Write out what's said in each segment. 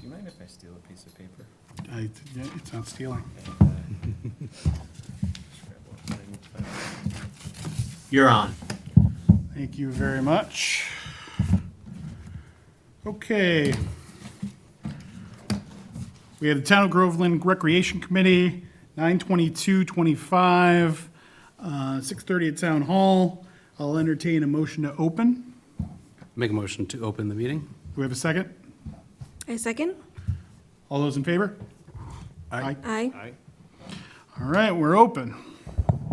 you mind if I steal a piece of paper? Yeah, it's not stealing. You're on. Thank you very much. Okay. We have the Town of Groveland Recreation Committee, 9/22/25, 6:30 at Town Hall. I'll entertain a motion to open. Make a motion to open the meeting? Do we have a second? I second. All those in favor? Aye. Aye. All right, we're open.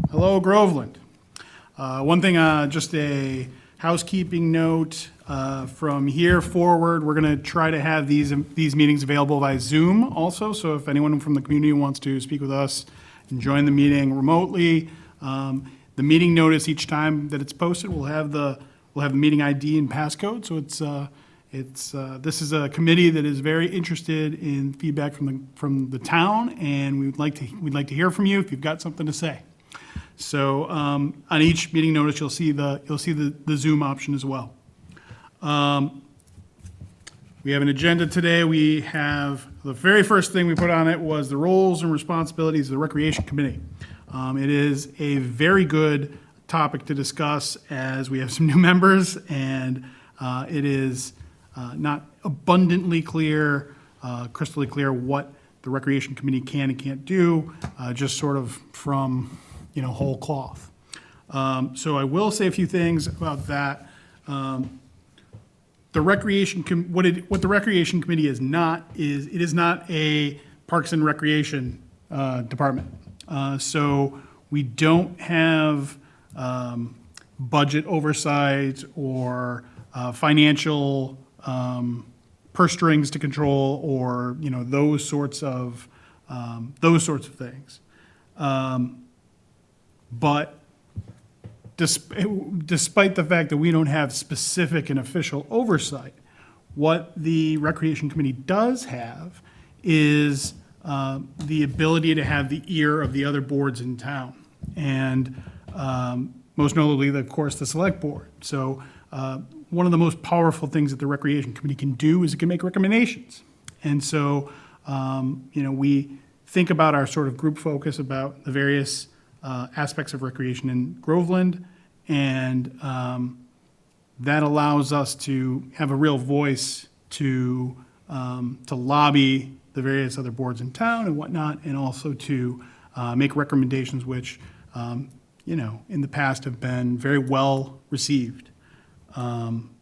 Hello, Groveland. One thing, just a housekeeping note, from here forward, we're going to try to have these meetings available via Zoom also, so if anyone from the community wants to speak with us and join the meeting remotely, the meeting notice each time that it's posted will have the meeting ID and passcode, so this is a committee that is very interested in feedback from the town, and we'd like to hear from you if you've got something to say. So on each meeting notice, you'll see the Zoom option as well. We have an agenda today. We have, the very first thing we put on it was the roles and responsibilities of the Recreation Committee. It is a very good topic to discuss as we have some new members, and it is not abundantly clear, crystally clear what the Recreation Committee can and can't do, just sort of from, whole cloth. So I will say a few things about that. The Recreation, what the Recreation Committee is not, it is not a Parks and Recreation department. So we don't have budget oversight or financial purse strings to control, or those sorts of things. But despite the fact that we don't have specific and official oversight, what the Recreation Committee does have is the ability to have the ear of the other boards in town, and most notably, of course, the Select Board. So one of the most powerful things that the Recreation Committee can do is it can make recommendations. And so, we think about our sort of group focus about the various aspects of recreation in Groveland, and that allows us to have a real voice to lobby the various other boards in town and whatnot, and also to make recommendations which, in the past have been very well received.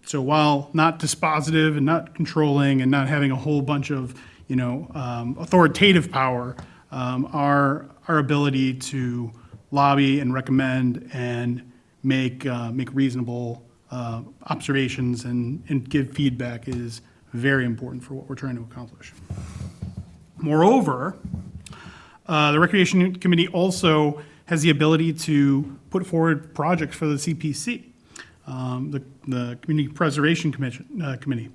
So while not dispositive and not controlling and not having a whole bunch of, authoritative power, our ability to lobby and recommend and make reasonable observations and give feedback is very important for what we're trying to accomplish. Moreover, the Recreation Committee also has the ability to put forward projects for the CPC, the Community Preservation Committee,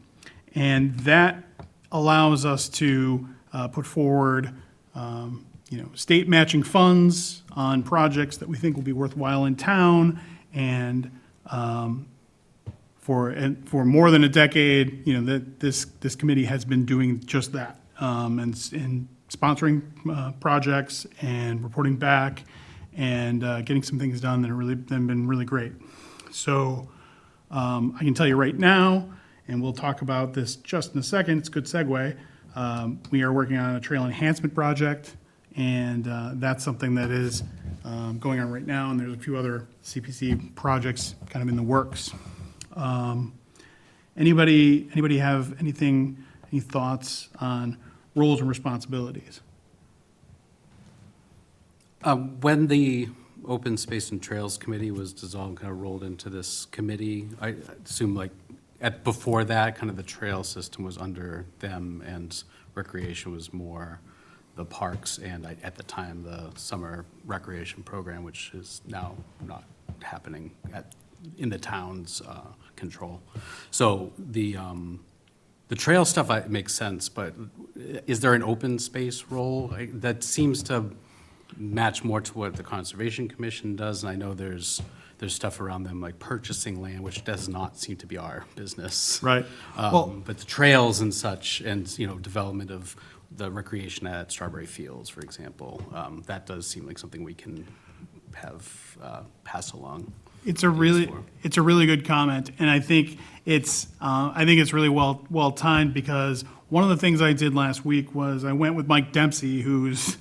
and that allows us to put forward state matching funds on projects that we think will be worthwhile in town, and for more than a decade, that this committee has been doing just that, and sponsoring projects and reporting back and getting some things done that have been really great. So I can tell you right now, and we'll talk about this just in a second, it's a good segue, we are working on a trail enhancement project, and that's something that is going on right now, and there's a few other CPC projects kind of in the works. Anybody have any thoughts on roles and responsibilities? When the Open Space and Trails Committee was dissolved, kind of rolled into this committee, I assume before that, kind of the trail system was under them, and recreation was more the parks, and at the time, the summer recreation program, which is now not happening in the town's control. So the trail stuff makes sense, but is there an open space role? That seems to match more to what the Conservation Commission does, and I know there's there's stuff around them like purchasing land, which does not seem to be our business. Right. Well- But the trails and such, and, you know, development of the recreation at Strawberry Fields, for example, that does seem like something we can have pass along. It's a really good comment, and I think it's really well timed, because one of the things I did last week was I went with Mike Dempsey, who's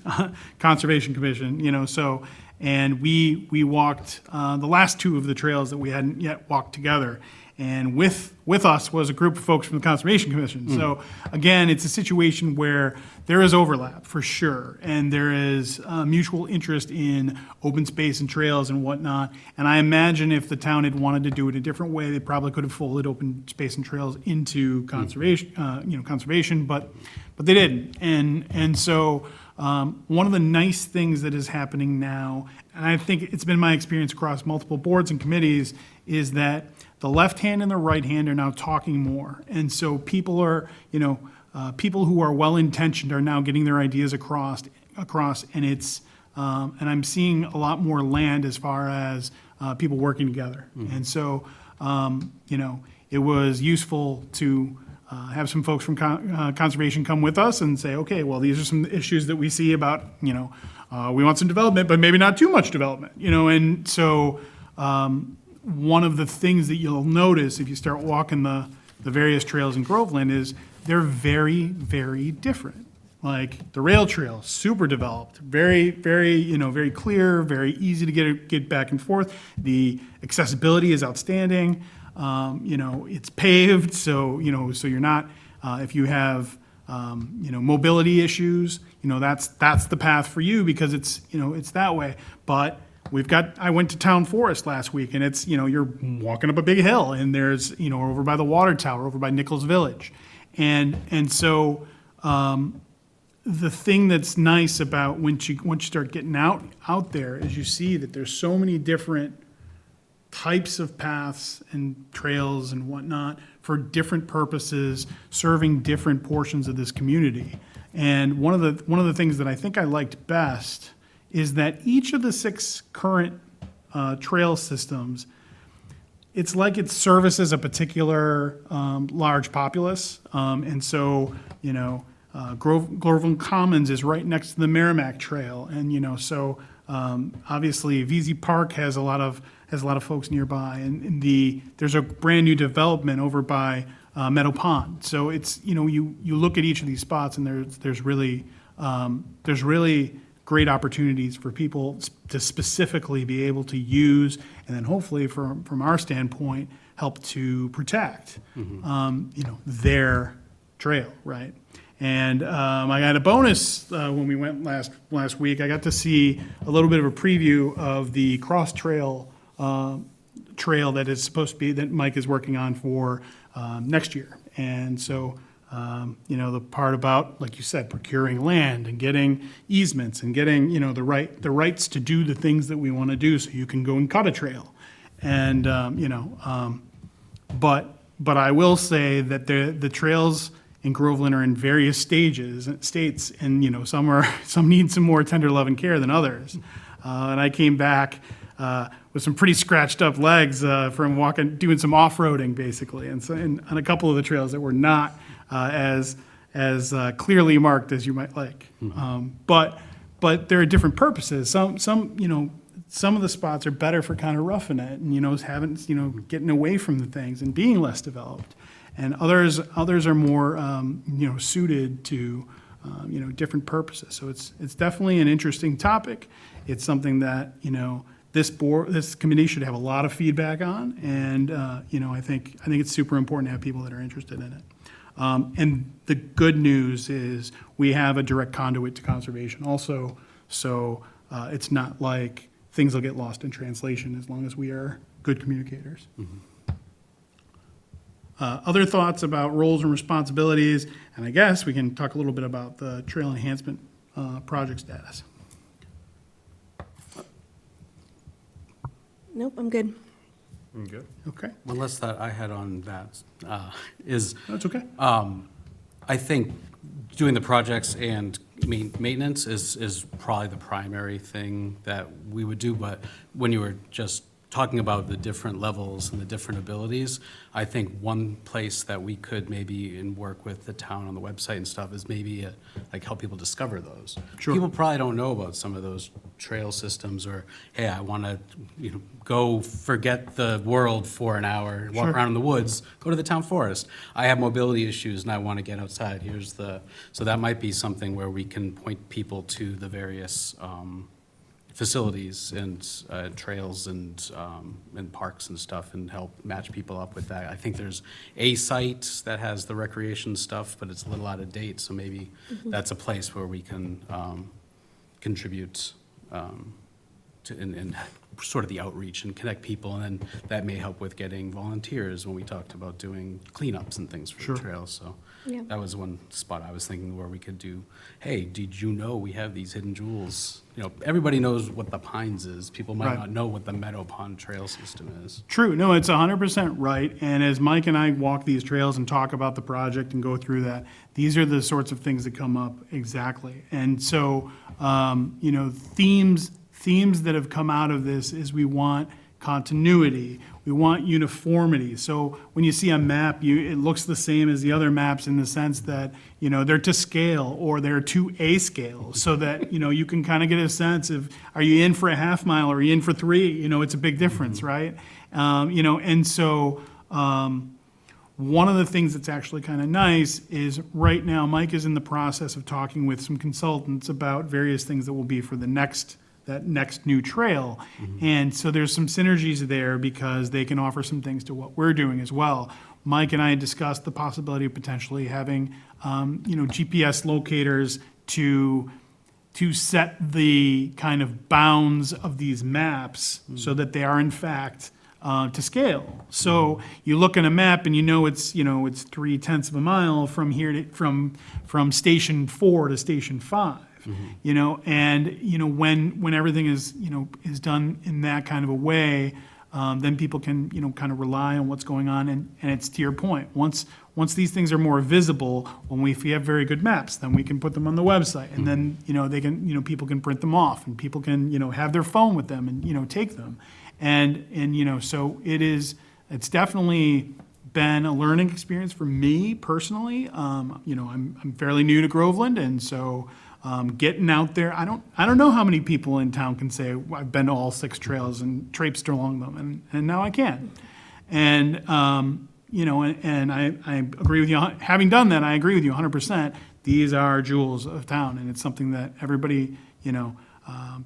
Conservation Commission, you know, so, and we walked the last two of the trails that we hadn't yet walked together. And with us was a group of folks from the Conservation Commission. So again, it's a situation where there is overlap for sure, and there is mutual interest in open space and trails and whatnot. And I imagine if the town had wanted to do it a different way, they probably could have folded open space and trails into conservation, but they didn't. And so one of the nice things that is happening now, and I think it's been my experience across multiple boards and committees, is that the left hand and the right hand are now talking more. And so people are, people who are well-intentioned are now getting their ideas across, and it's, and I'm seeing a lot more land as far as people working together. And so, it was useful to have some folks from conservation come with us and say, okay, well, these are some issues that we see about, we want some development, but maybe not too much development, and so, one of the things that you'll notice if you start walking the various trails in Groveland is they're very, very different. Like the rail trail, super developed, very, very, very clear, very easy to get back and forth. The accessibility is outstanding. It's paved, so you're not, if you have, mobility issues, that's the path for you because it's that way. But I went to Town Forest last week, and it's, you're walking up a big hill, and there's, over by the water tower, over by Nichols Village. And so the thing that's nice about once you start getting out there is you see that there's so many different types of paths and trails and whatnot for different purposes, serving different portions of this community. And one of the things that I think I liked best is that each of the 6 current trail systems, it's like it services a particular large populace. And so, Groveland Commons is right next to the Merrimack Trail. And, so obviously VZ Park has a lot of folks nearby. And there's a brand new development over by Meadow Pond. So it's, you look at each of these spots, and there's really great opportunities for people to specifically be able to use, and then hopefully from our standpoint, help to protect, their trail, right? And I got a bonus when we went last week. I got to see a little bit of a preview of the cross trail trail that is supposed to be, that Mike is working on for next year. And so, the part about, like you said, procuring land and getting easements and getting, the rights to do the things that we want to do so you can go and cut a trail. And, but I will say that the trails in Groveland are in various states, and, some need some more tender love and care than others. And I came back with some pretty scratched up legs from doing some off-roading basically, and on a couple of the trails that were not as clearly marked as you might like. But there are different purposes. Some of the spots are better for kind of roughing it and getting away from the things and being less developed, and others are more suited to different purposes. So it's definitely an interesting topic. It's something that this committee should have a lot of feedback on, and I think it's super important to have people that are interested in it. And the good news is we have a direct conduit to conservation also, so it's not like things will get lost in translation as long as we are good communicators. Other thoughts about roles and responsibilities, and I guess we can talk a little bit about the trail enhancement project status. Nope, I'm good. Good. Okay, One less that I had on that is, that's okay. I think doing the projects and maintenance is probably the primary thing that we would do, but when you were just talking about the different levels and the different abilities, I think one place that we could maybe work with the town on the website and stuff is maybe like help people discover those. Sure. People probably don't know about some of those trail systems, or, hey, I want to, go forget the world for an hour, walk Sure. around in the woods, go to the town forest. I have mobility issues and I want to get outside. So that might be something where we can point people to the various facilities and trails and parks and stuff, and help match people up with that. I think there's a site that has the recreation stuff, but it's a little out of date, so maybe that's a place where we can contribute to, and sort of the outreach and connect people, and then that may help with getting volunteers when we talked about doing cleanups and things for Sure. the trails, so. Yeah. That was one spot I was thinking where we could do, hey, did you know we have these hidden jewels? Everybody knows what the Pines is. People might Right. not know what the Meadow Pond Trail System is. True, no, it's 100% right, and as Mike and I walk these trails and talk about the project and go through that, these are the sorts of things that come up exactly. And so, themes that have come out of this is we want continuity, we want uniformity. So when you see a map, it looks the same as the other maps in the sense that, they're to scale or they're to a scale, so that, you can kind of get a sense of, are you in for a half mile or are you in for 3? It's a big difference, right? And so one of the things that's actually kind of nice is right now Mike is in the process of talking with some consultants about various things that will be for that next new trail. And so there's some synergies there because they can offer some things to what we're doing as well. Mike and I had discussed the possibility of potentially having, GPS locators to set the kind of bounds of these maps so that they are in fact to scale. So you look at a map and it's 0.3 of a mile from here to, from station 4 to station 5. When everything is done in that kind of a way, then people can, kind of rely on what's going on. And it's to your point, once these things are more visible, if we have very good maps, then we can put them on the website, and then, they can, people can print them off, and people can, have their phone with them and, take them. And so it's definitely been a learning experience for me personally. I'm fairly new to Groveland, and so getting out there, I don't know how many people in town can say I've been to all 6 trails and traipsed along them, and now I can. And and I agree with you. Having done that, I agree with you 100%. These are jewels of town, and it's something that everybody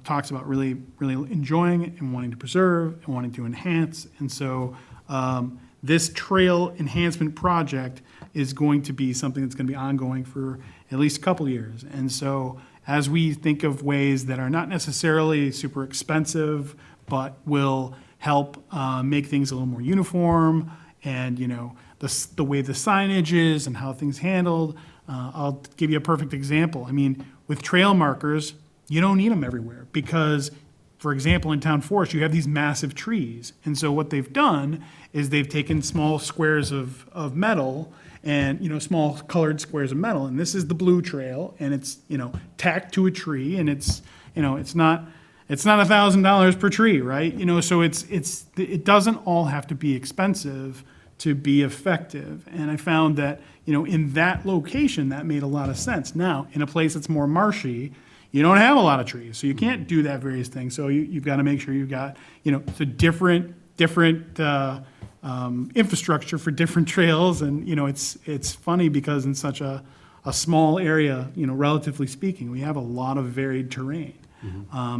talks about really, really enjoying and wanting to preserve and wanting to enhance. And so this trail enhancement project is going to be something that's going to be ongoing for at least a couple years. And so as we think of ways that are not necessarily super expensive, but will help make things a little more uniform, and the way the signage is and how things handled, I'll give you a perfect example. I mean, with trail markers, you don't need them everywhere because, for example, in town forest, you have these massive trees. And so what they've done is they've taken small squares of metal and, small colored squares of metal. And this is the blue trail, and it's, tacked to a tree, and it's not $1,000 per tree, right? So it doesn't all have to be expensive to be effective. And I found that, in that location, that made a lot of sense. Now, in a place that's more marshy, you don't have a lot of trees, so you can't do that various things. So you've got to make sure you've got, the different infrastructure for different trails. And, it's funny because in such a small area, relatively speaking, we have a lot of varied terrain.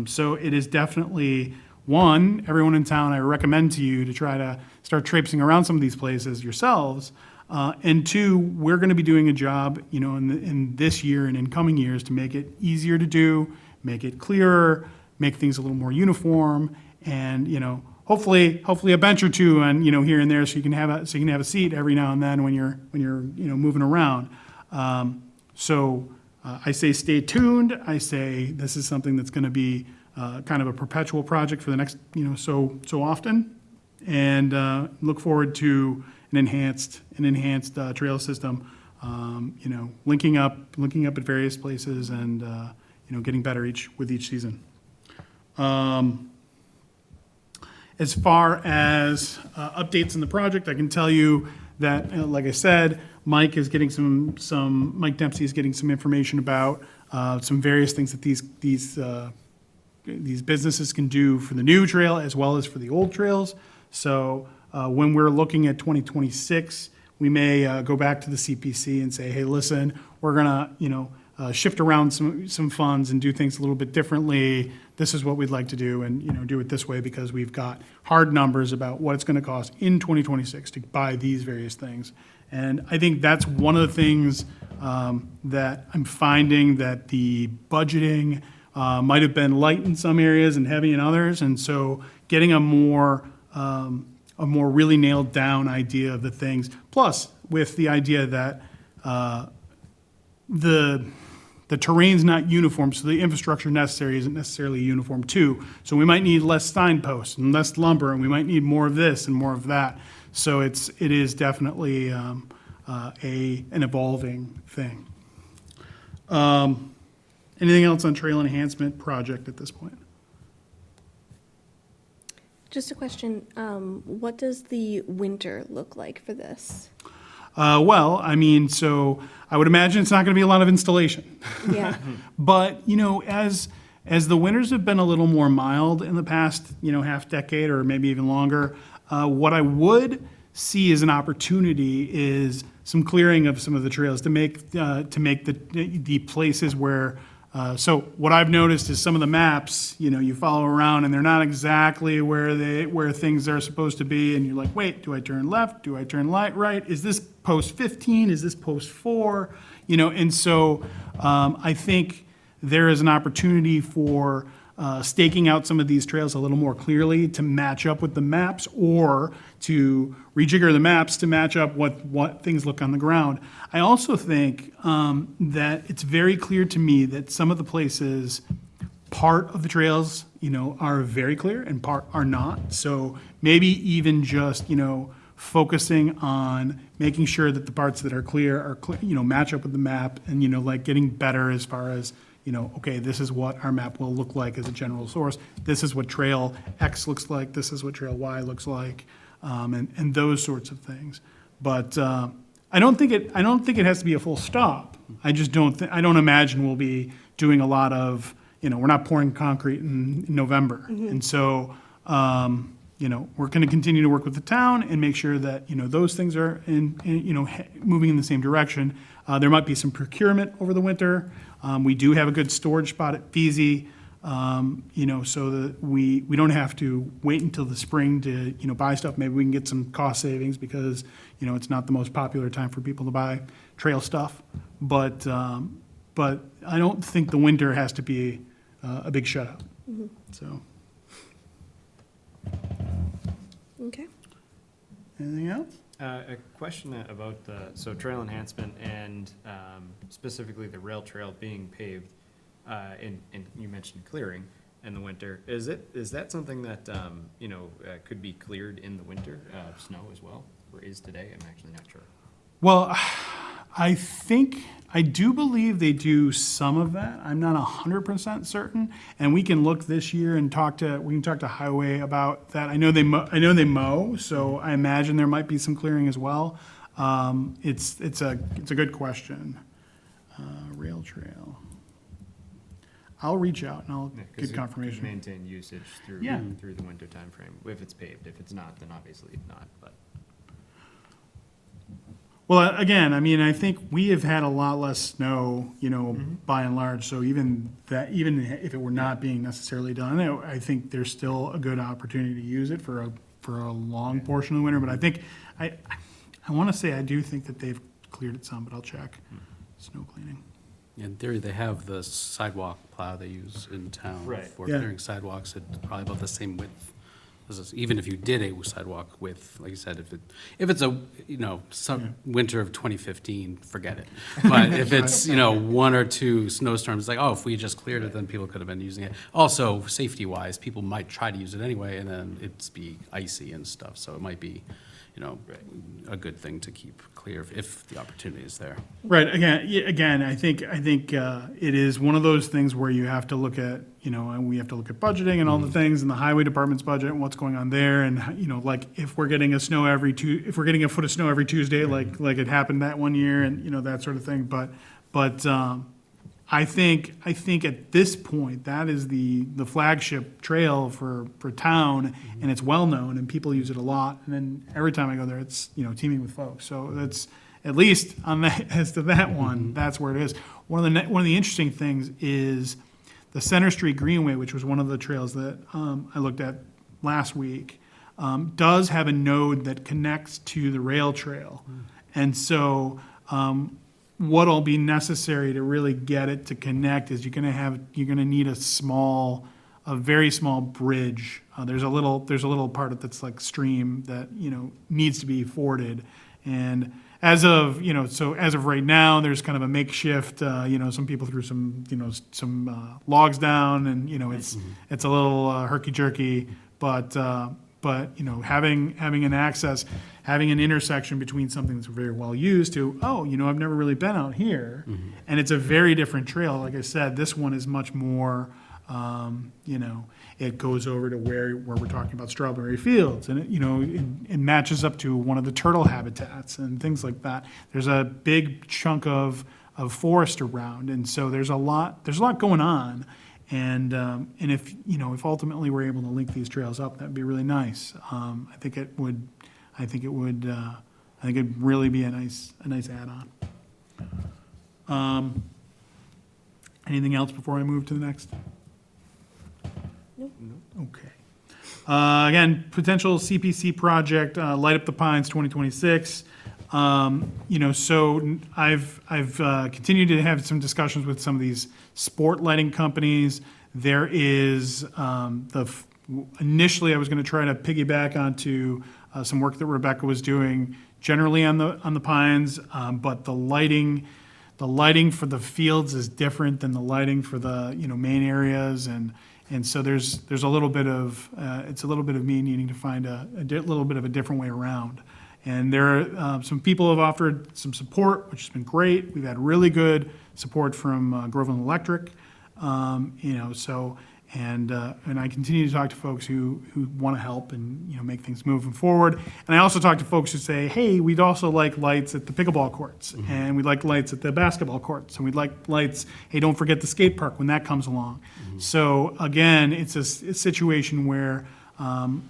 So it is definitely, one, everyone in town, I recommend to you to try to start traipsing around some of these places yourselves. And 2, we're going to be doing a job, in this year and in coming years to make it easier to do, make it clearer, make things a little more uniform, and hopefully a bench or two, and here and there, so you can have a seat every now and then when you're moving around. I say stay tuned. I say this is something that's going to be kind of a perpetual project for the next so often, and look forward to an enhanced trail system, linking up at various places, and getting better with each season. As far as updates in the project, I can tell you that, like I said, Mike Dempsey is getting some information about some various things that these businesses can do for the new trail as well as for the old trails. So when we're looking at 2026, we may go back to the CPC and say, hey, listen, we're gonna, shift around some funds and do things a little bit differently. This is what we'd like to do, and, do it this way because we've got hard numbers about what it's gonna cost in 2026 to buy these various things. And I think that's one of the things that I'm finding, that the budgeting might have been light in some areas and heavy in others. And so getting a more really nailed down idea of the things, plus with the idea that the terrain's not uniform, so the infrastructure necessary isn't necessarily uniform too. So we might need less signposts and less lumber, and we might need more of this and more of that. So it is definitely an evolving thing. Anything else on trail enhancement project at this point? Just a question, what does the winter look like for this? Well, I mean, so I would imagine it's not going to be a lot of installation. Yeah, But, as the winters have been a little more mild in the past, half decade or maybe even longer, what I would see as an opportunity is some clearing of some of the trails to make the places where, so what I've noticed is some of the maps, you follow around and they're not exactly where things are supposed to be, and you're like, wait, do I turn left? Do I turn right? Is this post 15? Is this post 4? And so I think there is an opportunity for staking out some of these trails a little more clearly to match up with the maps, or to rejigger the maps to match up what things look on the ground. I also think that it's very clear to me that some of the places, part of the trails, are very clear and part are not. So maybe even just, focusing on making sure that the parts that are clear, match up with the map, and, like getting better as far as, okay, this is what our map will look like as a general source. This is what trail X looks like. This is what trail Y looks like, and those sorts of things. But I don't think it has to be a full stop. I just I don't imagine we'll be doing a lot of, we're not pouring concrete in November. And so, we're going to continue to work with the town and make sure that, those things are moving in the same direction. There might be some procurement over the winter. We do have a good storage spot at Feezy, so that we don't have to wait until the spring to, buy stuff. Maybe we can get some cost savings because, it's not the most popular time for people to buy trail stuff. But I don't think the winter has to be a big shutout. So, okay. anything else? A question about so trail enhancement and specifically the rail trail being paved, and you mentioned clearing in the winter. Is that something that, could be cleared in the winter, snow as well, or is today? I'm actually not sure. Well, I do believe they do some of that. I'm not 100% certain, and we can look this year and talk to Highway about that. I know they mow, so I imagine there might be some clearing as well. It's a good question. Rail trail. I'll reach out and I'll Yeah, 'cause get it confirmation. could maintain usage through Yeah. through the winter timeframe if it's paved. If it's not, then obviously not. But Well, again, I mean, I think we have had a lot less snow, by and large. So even if it were not being necessarily done, I think there's still a good opportunity to use it for a long portion of the winter. But I think I want to say I do think that they've cleared it some, but I'll check. Snow cleaning. In theory, they have the sidewalk plow they use in town Right. for Yeah. clearing sidewalks at probably about the same width. Even if you did a sidewalk width, like you said, if it's a, some winter of 2015, forget it. But if it's, one or two snowstorms, it's like, oh, if we just cleared it, then people could have been using it. Also, safety-wise, people might try to use it anyway, and then it's be icy and stuff, so it might be, a good thing to keep clear if the opportunity is there. Right, again, I think it is one of those things where you have to look at, and we have to look at budgeting and all the things, and the highway department's budget and what's going on there, and, like, if we're getting a foot of snow every Tuesday, like it happened that one year, and, that sort of thing, but, I think at this point, that is the flagship trail for town, and it's well-known, and people use it a lot, and then every time I go there, it's, teeming with folks, so that's, at least on that, as to that one, that's where it is. One of the interesting things is the Center Street Greenway, which was one of the trails that I looked at last week, does have a node that connects to the rail trail, and so what'll be necessary to really get it to connect is you're gonna need a very small bridge. There's a little part that's like stream that, needs to be forded. And as of right now, there's kind of a makeshift, some people threw some logs down and, it's a little herky-jerky, but having an access, having an intersection between something that's very well used to, I've never really been out here, and it's a very different trail. Like I said, this one is much more, it goes over to where we're talking about Strawberry Fields, and it matches up to one of the turtle habitats and things like that. There's a big chunk of forest around, and so there's a lot going on. And if ultimately we're able to link these trails up, that'd be really nice. I think it'd really be a nice add-on. Anything else before I move to the next? Nope. Okay. Again, potential CPC project, Light Up the Pines 2026. So I've continued to have some discussions with some of these sport lighting companies. There is initially I was going to try to piggyback onto some work that Rebecca was doing generally on the Pines, but the lighting for the fields is different than the lighting for the main areas, and so there's a little bit of it's a little bit of me needing to find a little bit of a different way around. And there are some people have offered some support, which has been great. We've had really good support from Groveland Electric, and I continue to talk to folks who want to help and make things moving forward. And I also talk to folks who say, hey, we'd also like lights at the pickleball courts, and we'd like lights at the basketball courts, and we'd like lights. Hey, don't forget the skate park when that comes along. So again, it's a situation where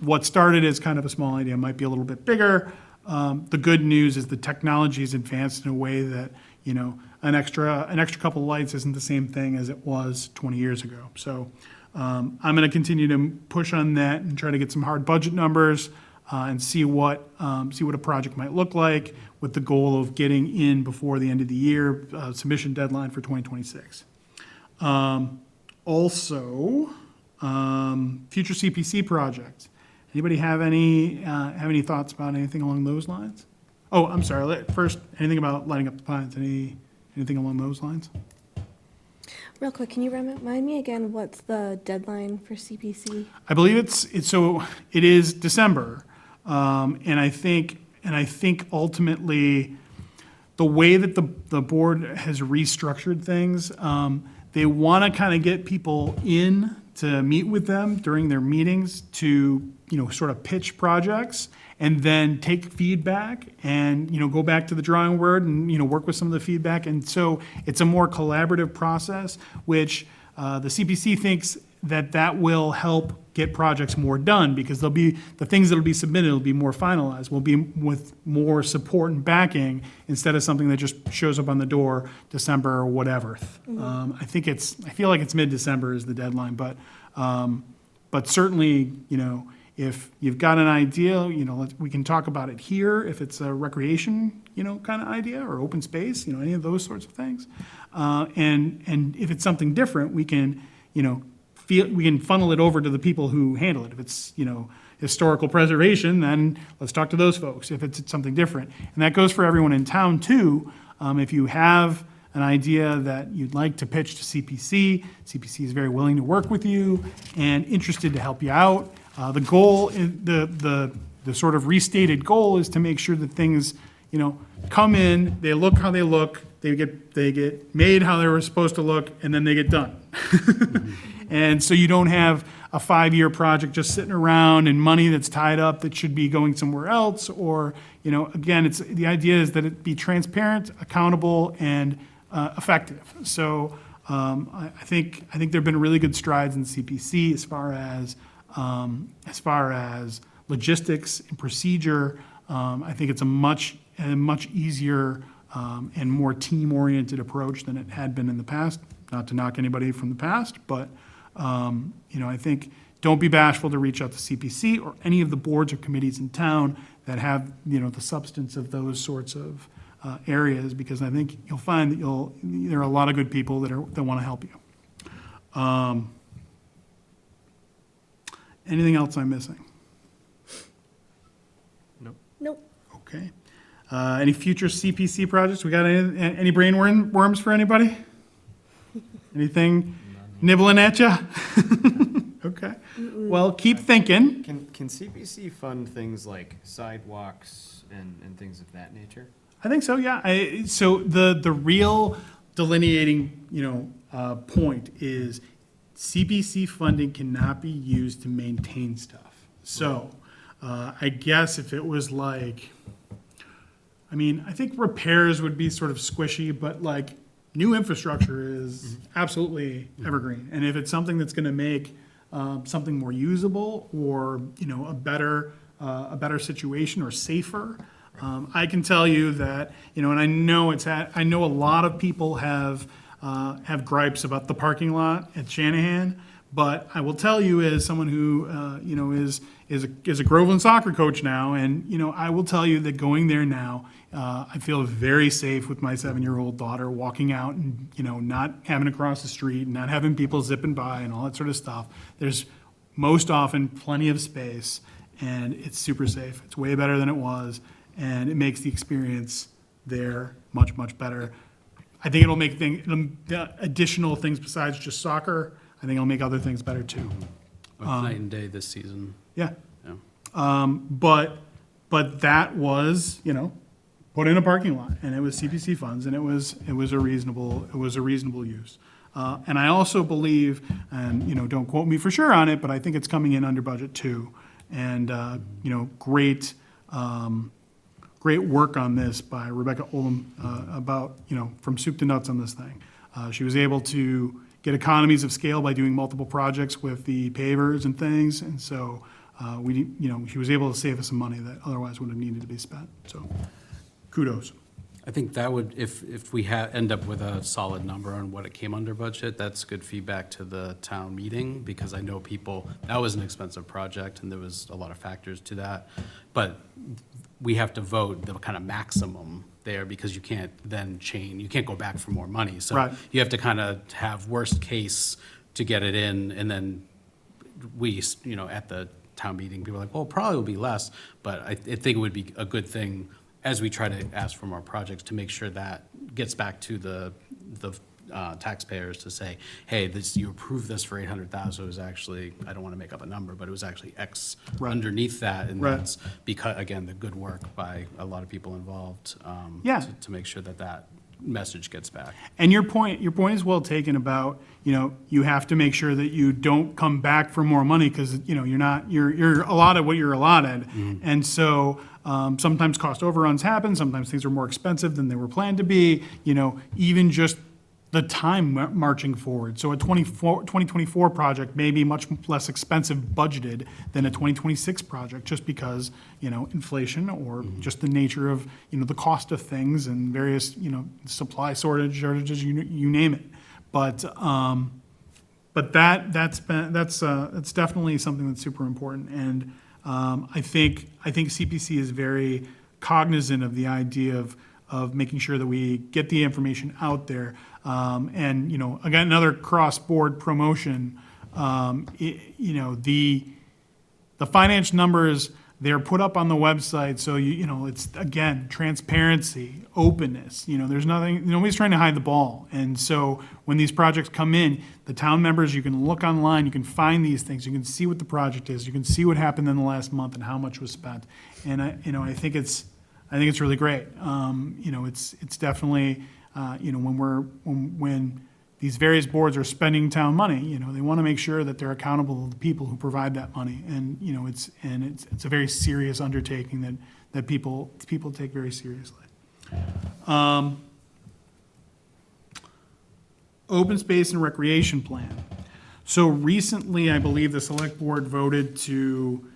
what started as kind of a small idea might be a little bit bigger. The good news is the technology is advanced in a way that, an extra couple of lights isn't the same thing as it was 20 years ago. So I'm going to continue to push on that and try to get some hard budget numbers and see what a project might look like, with the goal of getting in before the end of the year, submission deadline for 2026. Also, future CPC projects. Anybody have any thoughts about anything along those lines? Oh, I'm sorry. First, anything about lighting up the pines? Anything along those lines? Real quick, can you remind me again, what's the deadline for CPC? I believe it is December, and I think ultimately the way that the board has restructured things, they want to kind of get people in to meet with them during their meetings to sort of pitch projects, and then take feedback and go back to the drawing board and work with some of the feedback. And so it's a more collaborative process, which the CPC thinks that will help get projects more done, because the things that'll be submitted will be more finalized, will be with more support and backing, instead of something that just shows up on the door December or whatever. I feel like it's mid-December is the deadline, but certainly, if you've got an idea, we can talk about it here, if it's a recreation, kind of idea, or open space, any of those sorts of things. And if it's something different, we can funnel it over to the people who handle it. If it's, historical preservation, then let's talk to those folks, if it's something different. And that goes for everyone in town too. If you have an idea that you'd like to pitch to CPC, CPC is very willing to work with you and interested to help you out. The goal, the the sort of restated goal is to make sure that things, come in, they look how they look, they get made how they were supposed to look, and then they get done. And so you don't have a 5-year project just sitting around and money that's tied up that should be going somewhere else, or, again, the idea is that it be transparent, accountable, and effective. So I think there've been really good strides in CPC as far as logistics and procedure. I think it's a much easier and more team-oriented approach than it had been in the past. Not to knock anybody from the past, but I think don't be bashful to reach out to CPC or any of the boards or committees in town that have the substance of those sorts of areas, because I think you'll find that there are a lot of good people that want to help you. Anything else I'm missing? Nope. Okay. Any future CPC projects? We got any brain worms for anybody? Anything nibbling at you? Okay. Well, keep thinking. Can CPC fund things like sidewalks and things of that nature? I think so, yeah. So the real delineating, point is CPC funding cannot be used to maintain stuff. So I guess if it was like, I think repairs would be sort of squishy, but like new infrastructure is absolutely evergreen. And if it's something that's going to make something more usable or, a better situation or safer, I can tell you that, and I know I know a lot of people have gripes about the parking lot at Shanahan, but I will tell you as someone who, is a Groveland soccer coach now, and, I will tell you that going there now, I feel very safe with my 7-year-old daughter walking out and, not having to cross the street, not having people zipping by and all that sort of stuff. There's most often plenty of space, and it's super safe. It's way better than it was, and it makes the experience there much, much better. I think it'll make additional things besides just soccer. I think it'll make other things better too. Night and day this season. Yeah. Yeah. But that was, put in a parking lot, and it was CPC funds, and it was a reasonable use. And I also believe, and don't quote me for sure on it, but I think it's coming in under budget too. And great work on this by Rebecca Oldham about from soup to nuts on this thing. She was able to get economies of scale by doing multiple projects with the pavers and things, and so she was able to save us some money that otherwise would have needed to be spent. So, kudos. I think that would, if we end up with a solid number on what it came under budget, that's good feedback to the town meeting, because I know that was an expensive project, and there was a lot of factors to that. But we have to vote the kind of maximum there, because you can't then you can't go back for more money. So Right. you have to kind of have worst case to get it in, and then we, at the town meeting, people are like, well, it probably will be less, but I think it would be a good thing as we try to ask for more projects to make sure that gets back to the taxpayers to say, hey, you approved this for 800,000. It was actually, I don't want to make up a number, but it was actually X Right. underneath that. And Right. that's because, again, the good work by a lot of people involved Yeah. to make sure that message gets back. And your point is well taken about, you have to make sure that you don't come back for more money because, you're allotted what you're allotted. And so sometimes cost overruns happen, sometimes things are more expensive than they were planned to be, even just the time marching forward. So a 2024 project may be much less expensive budgeted than a 2026 project, just because, inflation or just the nature of, the cost of things and various, supply shortages, you name it. But that's definitely something that's super important. And I think CPC is very cognizant of the idea of making sure that we get the information out there. And, again, another cross-board promotion, the finance numbers they're put up on the website, so it's, again, transparency, openness, there's nothing, nobody's trying to hide the ball. And so when these projects come in, the town members, you can look online, you can find these things, you can see what the project is, you can see what happened in the last month and how much was spent. And I think it's really great. It's definitely, when these various boards are spending town money, they want to make sure that they're accountable to the people who provide that money. And, it's a very serious undertaking that people take very seriously. Open space and recreation plan. So recently, I believe the select board voted to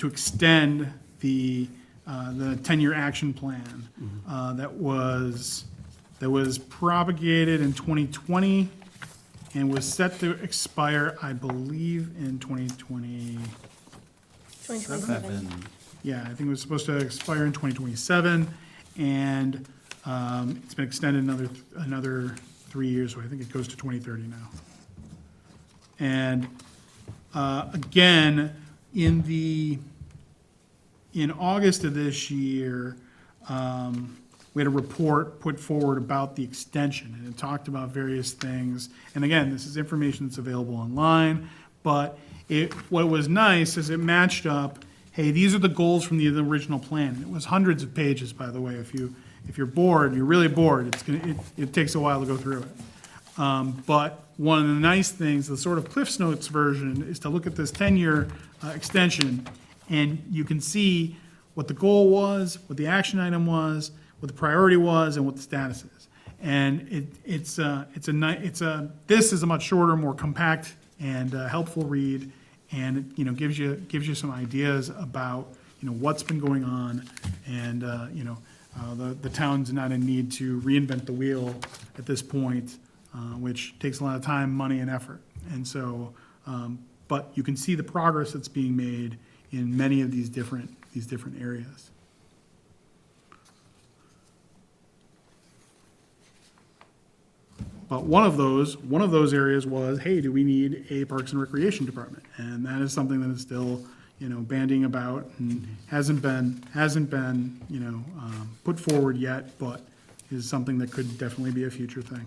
extend the 10-year action plan that was propagated in 2020 and was set to expire, I believe, in 2020. 2027. Yeah, I think it was supposed to expire in 2027, and it's been extended another 3 years, so I think it goes to 2030 now. And again, in August of this year, we had a report put forward about the extension, and it talked about various things. And again, this is information that's available online, but what was nice is it matched up, hey, these are the goals from the original plan. It was hundreds of pages, by the way. If you're bored, you're really bored, it takes a while to go through it. But one of the nice things, the sort of Cliff's Notes version, is to look at this 10-year extension, and you can see what the goal was, what the action item was, what the priority was, and what the status is. And this is a much shorter, more compact, and helpful read, and it gives you some ideas about what's been going on, and the town's not in need to reinvent the wheel at this point, which takes a lot of time, money, and effort. And so, but you can see the progress that's being made in many of these different areas. But one of those areas was, hey, do we need a Parks and Recreation Department? And that is something that is still, bandying about and hasn't been put forward yet, but is something that could definitely be a future thing.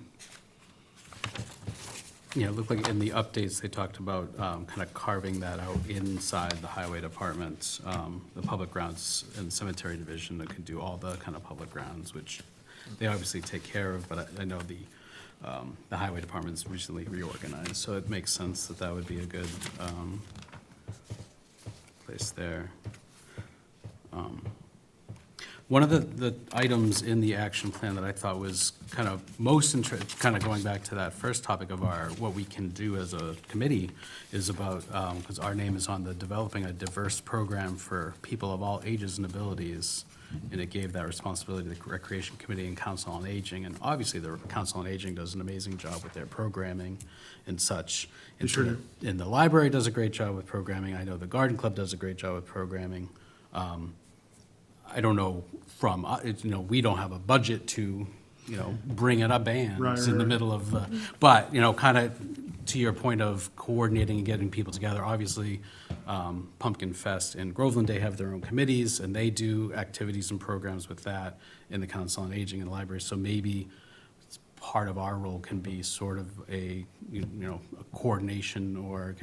Yeah, it looked like in the updates, they talked about kind of carving that out inside the highway department, the public grounds and cemetery division that could do all the kind of public grounds, which they obviously take care of, but I know the highway department's recently reorganized, so it makes sense that would be a good place there. One of the items in the action plan that I thought was kind of kind of going back to that first topic of what we can do as a committee is about, because our name is on the developing a diverse program for people of all ages and abilities. And it gave that responsibility to the Recreation Committee and Council on Aging. And obviously, the Council on Aging does an amazing job with their programming and such. And Sure do. And the library does a great job with programming. I know the Garden Club does a great job with programming. I don't know we don't have a budget to, bring in a band in the middle of the, but, kind of to your point of coordinating and getting people together, obviously, Pumpkin Fest and Groveland Day have their own committees, and they do activities and programs with that in the Council on Aging and the library. So maybe part of our role can be sort of a coordination, or,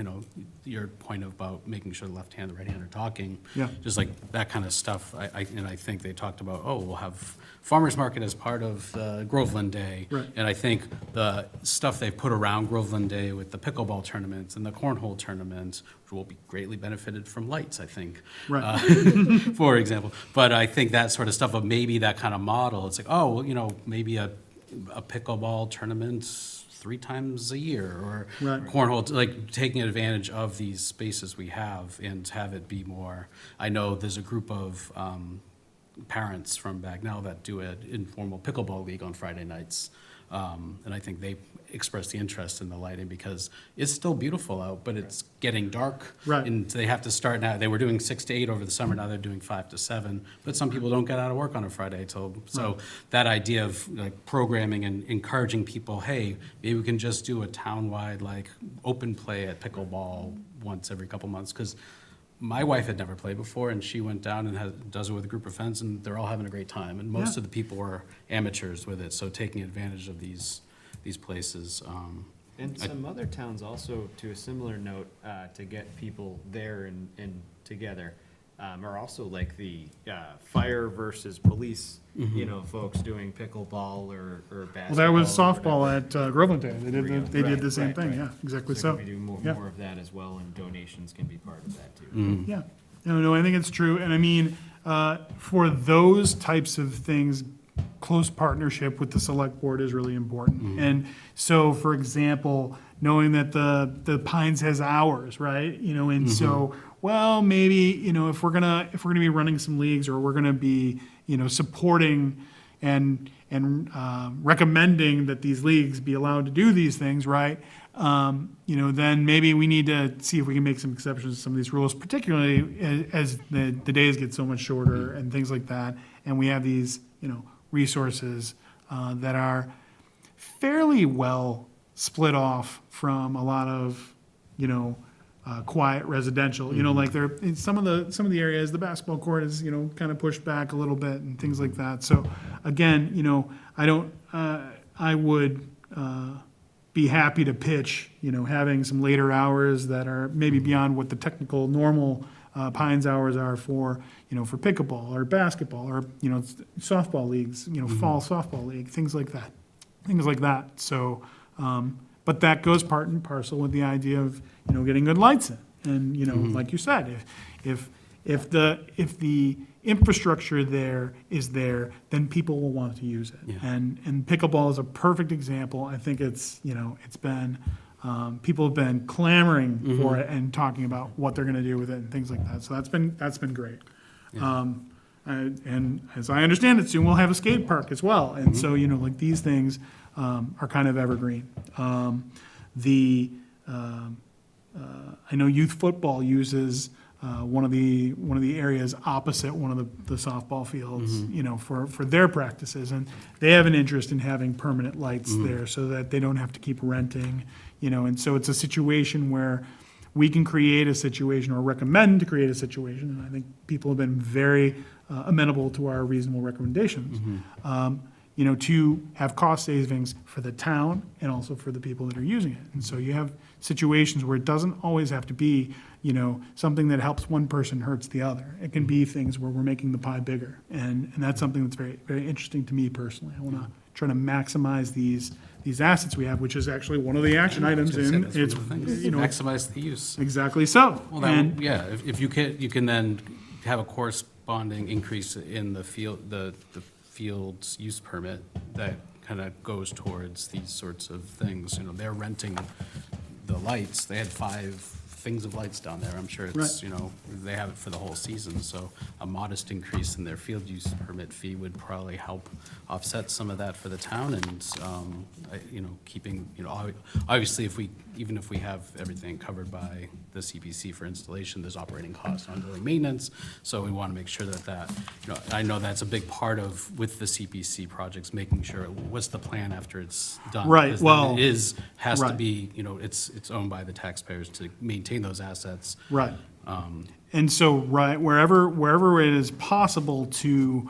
your point about making sure the left hand and the right hand are talking. Yeah. Just like that kind of stuff. I think they talked about, we'll have farmer's market as part of the Groveland Day. Right. And I think the stuff they've put around Groveland Day with the pickleball tournaments and the cornhole tournaments, which will be greatly benefited from lights, I think. Right. For example. But I think that sort of stuff of maybe that kind of model, it's like, maybe a pickleball tournament 3 times a year, or Right. cornhole, like taking advantage of these spaces we have and have it be more. I know there's a group of parents from Bagnell that do an informal pickleball league on Friday nights. And I think they expressed the interest in the lighting because it's still beautiful out, but it's getting dark. Right. And they have to start now. They were doing 6 to 8 over the summer. Now they're doing 5 to 7. But some people don't get out of work on a Friday so that idea of like programming and encouraging people, hey, maybe we can just do a town-wide like open play at pickleball once every couple months, because my wife had never played before, and she went down and does it with a group of friends, and they're all having a great time. And most Yeah. of the people are amateurs with it, so taking advantage of these places. And some other towns also, to a similar note, to get people there and together, are also like the fire versus police, folks doing pickleball or basketball. Well, that was or softball whatever. at Groveland Day. They There we go. did, they did the Right, same right, thing, right. yeah, exactly So so. can we do more, Yeah. more of that as well, and donations can be part of that too. Yeah, no, I think it's true, and I mean, for those types of things, close partnership with the select board is really important. And so, for example, knowing that the Pines has hours, right, and so, well, maybe, if we're gonna be running some leagues, or we're gonna be, supporting and recommending that these leagues be allowed to do these things, right? Then maybe we need to see if we can make some exceptions to some of these rules, particularly as the days get so much shorter and things like that. And we have these, resources that are fairly well split off from a lot of, quiet residential. Like there, in some of the areas, the basketball court is, kind of pushed back a little bit and things like that. So again, I would be happy to pitch, having some later hours that are maybe beyond what the technical normal Pines hours are for, for pickleball or basketball or, softball leagues, fall softball league, things like that. So, but that goes part and parcel with the idea of, getting good lights in. And, like you said, if the infrastructure there is there, then people will want to use it. Yeah. And pickleball is a perfect example. I think it's been, people have been clamoring for it and talking about what they're gonna do with it and things like that. So that's been great. Yeah. And as I understand it, soon we'll have a skate park as well. And so, like these things, are kind of evergreen. I know youth football uses, one of the areas opposite one of the softball fields, for their practices. And they have an interest in having permanent lights there so that they don't have to keep renting, and so it's a situation where we can create a situation or recommend to create a situation, and I think people have been very amenable to our reasonable recommendations, to have cost savings for the town and also for the people that are using it. And so you have situations where it doesn't always have to be, something that helps one person hurts the other. It can be things where we're making the pie bigger. And that's something that's very, very interesting to me personally. I want to try to maximize these assets we have, which is actually one of the action items in, it's, Maximize the use. exactly so. Well, And, yeah, if you can then have a corresponding increase in the field's use permit that kind of goes towards these sorts of things. They're renting the lights. They had 5 things of lights down there. I'm sure it's, they have it for the whole season. So a modest increase in their field use permit fee would probably help offset some of that for the town and, keeping, obviously even if we have everything covered by the CPC for installation, there's operating costs, ongoing maintenance. So we want to make sure that, I know that's a big part of, with the CPC projects, making sure what's the plan after it's done. Right, Because well, then has to right. be, it's owned by the taxpayers to maintain those assets. right. And so, right, wherever it is possible to,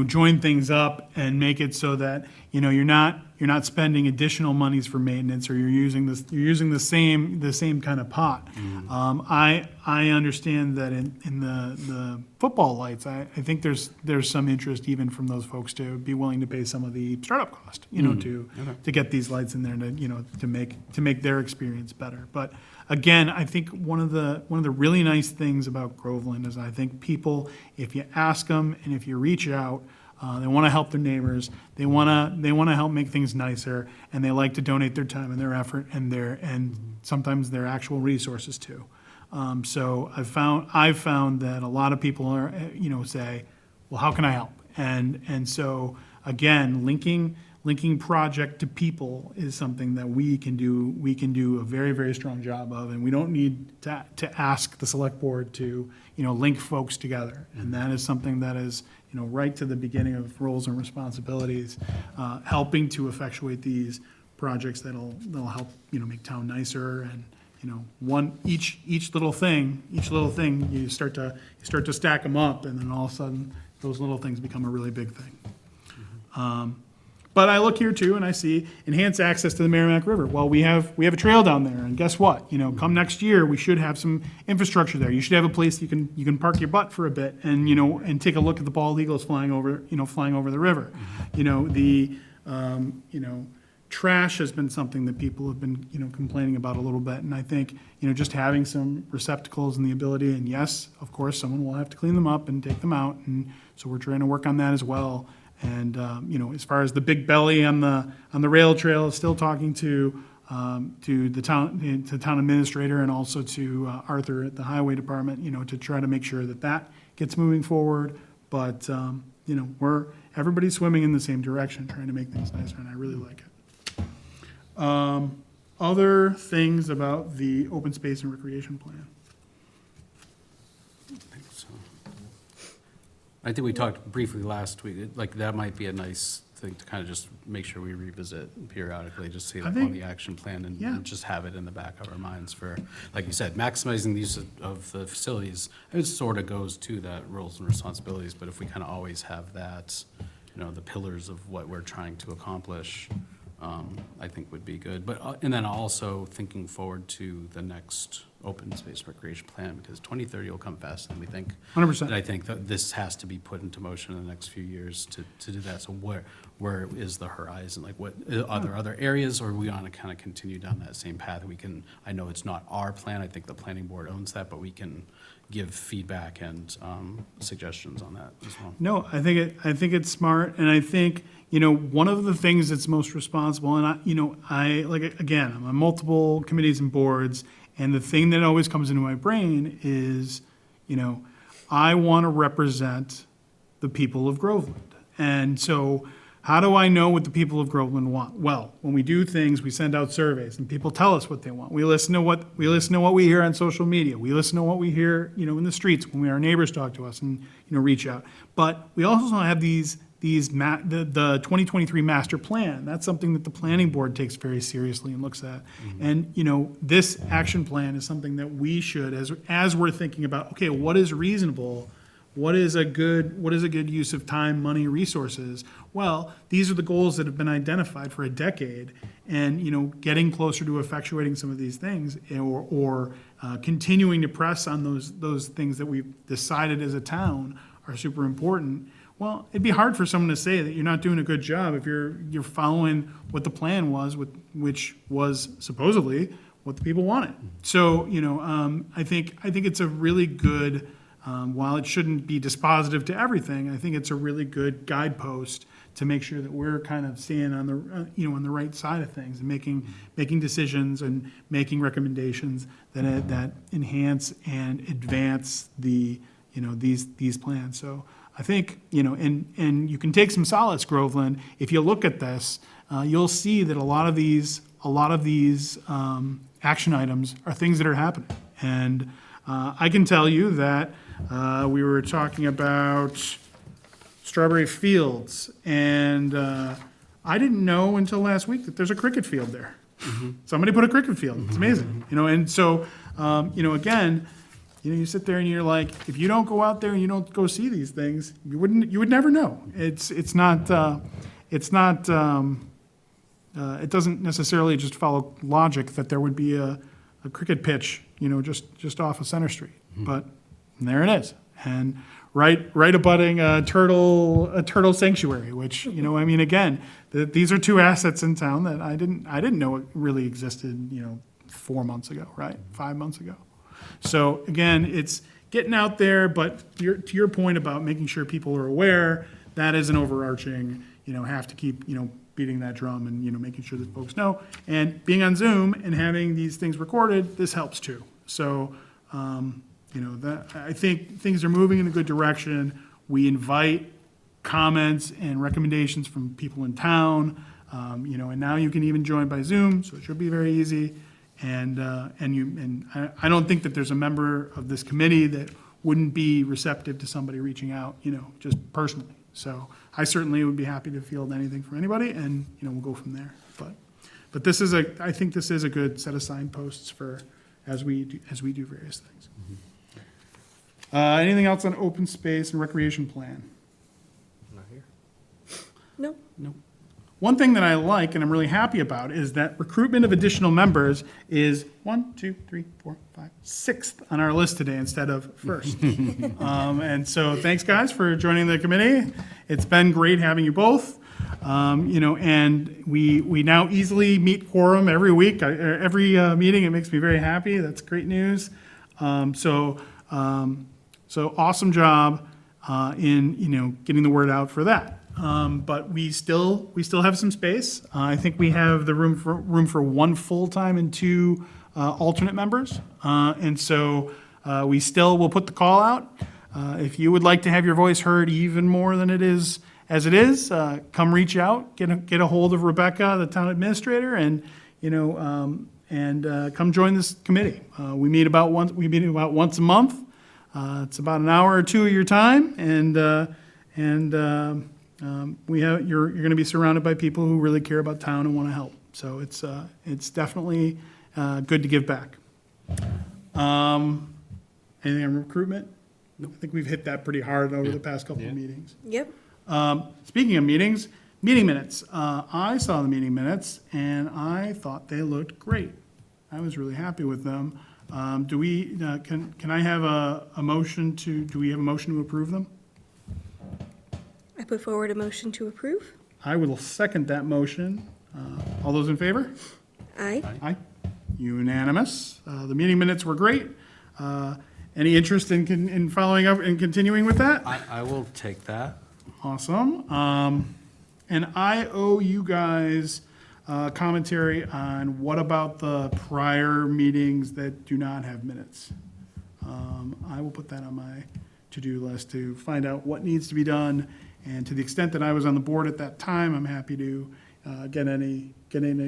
join things up and make it so that, you're not spending additional monies for maintenance, or you're using the same kind of pot. I understand that in the football lights, I think there's some interest even from those folks to be willing to pay some of the startup cost, to get these lights in there to make their experience better. But again, I think one of the really nice things about Groveland is I think people, if you ask them and if you reach out, they want to help their neighbors. They want to help make things nicer, and they like to donate their time and their effort and sometimes their actual resources too. So I've found that a lot of people are, say, well, how can I help? And so again, linking project to people is something that we can do a very, very strong job of, and we don't need to ask the select board to, link folks together. And that is something that is, right to the beginning of roles and responsibilities, helping to effectuate these projects that'll help, make town nicer each little thing, you start to stack them up, and then all of a sudden, those little things become a really big thing. But I look here too, and I see enhanced access to the Merrimack River. Well, we have a trail down there, and guess what? Come next year, we should have some infrastructure there. You should have a place you can park your butt for a bit, and and take a look at the bald eagles flying over the river. Trash has been something that people have been complaining about a little bit, and I think just having some receptacles and the ability, and yes, of course, someone will have to clean them up and take them out, and so we're trying to work on that as well. And as far as the big belly on the rail trail, still talking to the town administrator and also to Arthur at the highway department, to try to make sure that gets moving forward. But everybody's swimming in the same direction, trying to make things nicer, and I really like it. Other things about the open space and recreation plan. I think we talked briefly last week, like that might be a nice thing to kind of just make sure we revisit periodically, just see I like think- on the action plan and yeah. and just have it in the back of our minds for, like you said, maximizing the use of the facilities. It sort of goes to that roles and responsibilities, but if we kind of always have that, the pillars of what we're trying to accomplish, I think would be good. But, and then also thinking forward to the next open space recreation plan, because 2030 will come fast, and we think. 100%. And I think that this has to be put into motion in the next few years to do that. So where is the horizon? Like what, are there other areas, or we want to kind of continue down that same path? I know it's not our plan, I think the planning board owns that, but we can give feedback and suggestions on that as well. No, I think it's smart, and I think, one of the things that's most responsible, and I'm on multiple committees and boards, and the thing that always comes into my brain is, I want to represent the people of Groveland. And so how do I know what the people of Groveland want? Well, when we do things, we send out surveys and people tell us what they want. We listen to what we hear on social media. We listen to what we hear, in the streets when our neighbors talk to us and, reach out. But we also have the 2023 master plan. That's something that the planning board takes very seriously and looks at. And, this action plan is something that we should, as we're thinking about, okay, what is reasonable? What is a good use of time, money, resources? Well, these are the goals that have been identified for a decade, and getting closer to effectuating some of these things, or continuing to press on those things that we've decided as a town are super important. Well, it'd be hard for someone to say that you're not doing a good job if you're following what the plan was, which was supposedly what the people wanted. So I think it's a really good. While it shouldn't be dispositive to everything, I think it's a really good guidepost to make sure that we're kind of staying on the on the right side of things and making decisions and making recommendations that enhance and advance the these plans. So I think and you can take some solace, Groveland, if you look at this, you'll see that a lot of these action items are things that are happening, and I can tell you that. We were talking about Strawberry Fields, and I didn't know until last week that there's a cricket field there. Somebody put a cricket field. It's amazing, and so again, you sit there and you're like, if you don't go out there and you don't go see these things, you would never know. It doesn't necessarily just follow logic that there would be a cricket pitch, just off of Center Street, but. And there it is, and right abutting a turtle sanctuary, which again, these are two assets in town that I didn't know it really existed 4 months ago, right, 5 months ago. So again, it's getting out there, but to your point about making sure people are aware, that is an overarching have to keep beating that drum and making sure that folks know, and being on Zoom and having these things recorded, this helps too. So. That I think things are moving in a good direction. We invite comments and recommendations from people in town, and now you can even join by Zoom, so it should be very easy. And I don't think that there's a member of this committee that wouldn't be receptive to somebody reaching out, just personally. So I certainly would be happy to field anything from anybody, and we'll go from there. But I think this is a good set of signposts for as we do various things. Anything else on open space and recreation plan? Not here. No. Nope. One thing that I like and I'm really happy about is that recruitment of additional members is 1, 2, 3, 4, 5, 6th on our list today instead of first. And so thanks, guys, for joining the committee. It's been great having you both. And we now easily meet quorum every week, every meeting. It makes me very happy. That's great news. So awesome job in getting the word out for that. But we still have some space. I think we have the room for 1 full-time and 2 alternate members. And so we still will put the call out. If you would like to have your voice heard even more than it is as it is, come reach out, get a hold of Rebecca, the town administrator, and come join this committee. We meet about once a month. It's about an hour or 2 of your time, and you're going to be surrounded by people who really care about town and want to help. So it's definitely good to give back. Anything on recruitment? I think we've hit that pretty hard over the past couple of meetings. Yep. Speaking of meetings, meeting minutes. I saw the meeting minutes and I thought they looked great. I was really happy with them. Do we, can I have a motion do we have a motion to approve them? I put forward a motion to approve. I will second that motion. All those in favor? Aye. Aye. Unanimous. The meeting minutes were great. Any interest in following up and continuing with that? I will take that. Awesome. And I owe you guys commentary on what about the prior meetings that do not have minutes. I will put that on my to-do list to find out what needs to be done. And to the extent that I was on the board at that time, I'm happy to get any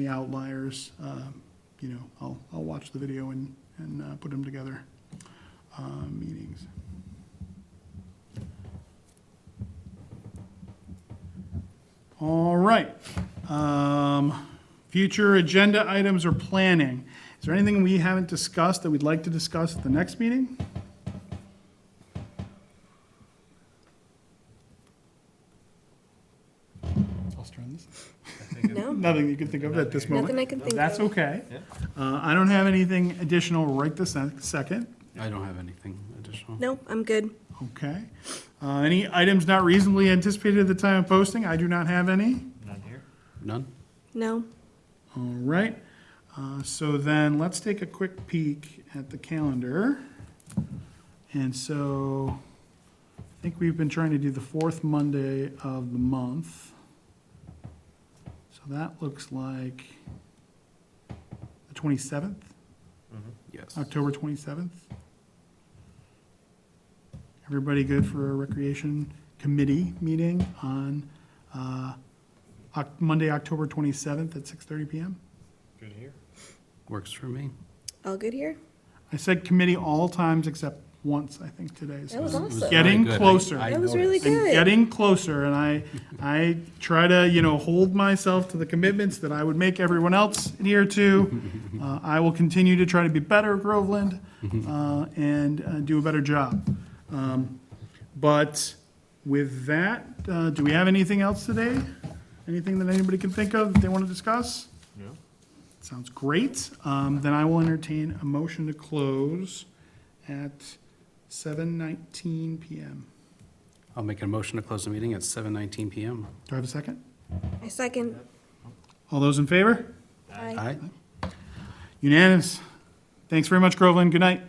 outliers. I'll watch the video and put them together. Meetings. All right. Future agenda items or planning. Is there anything we haven't discussed that we'd like to discuss at the next meeting? I'll turn this. No. Nothing you can think of at this moment? Nothing I can think of. That's okay. Yeah. I don't have anything additional right this second. I don't have anything additional. Nope, I'm good. Okay. Any items not reasonably anticipated at the time of posting? I do not have any. None here. None? No. All right. So then let's take a quick peek at the calendar. And so I think we've been trying to do the 4th Monday of the month. So that looks like the 27th, Yes. October 27th. Everybody good for a recreation committee meeting on Monday, October 27th at 6:30 PM? Good here. Works for me. All good here? I said committee all times except once, I think, today. So That was I'm awesome. Getting Very good. closer. That was really I'm good. getting closer, and I try to, hold myself to the commitments that I would make everyone else adhere to. I will continue to try to be better at Groveland and do a better job. But with that, do we have anything else today? Anything that anybody can think of that they want to discuss? No. Sounds great. Then I will entertain a motion to close at 7:19 PM. I'll make a motion to close the meeting at 7:19 PM. Do I have a second? I second. All those in favor? Aye. Aye. Unanimous. Thanks very much, Groveland. Good night.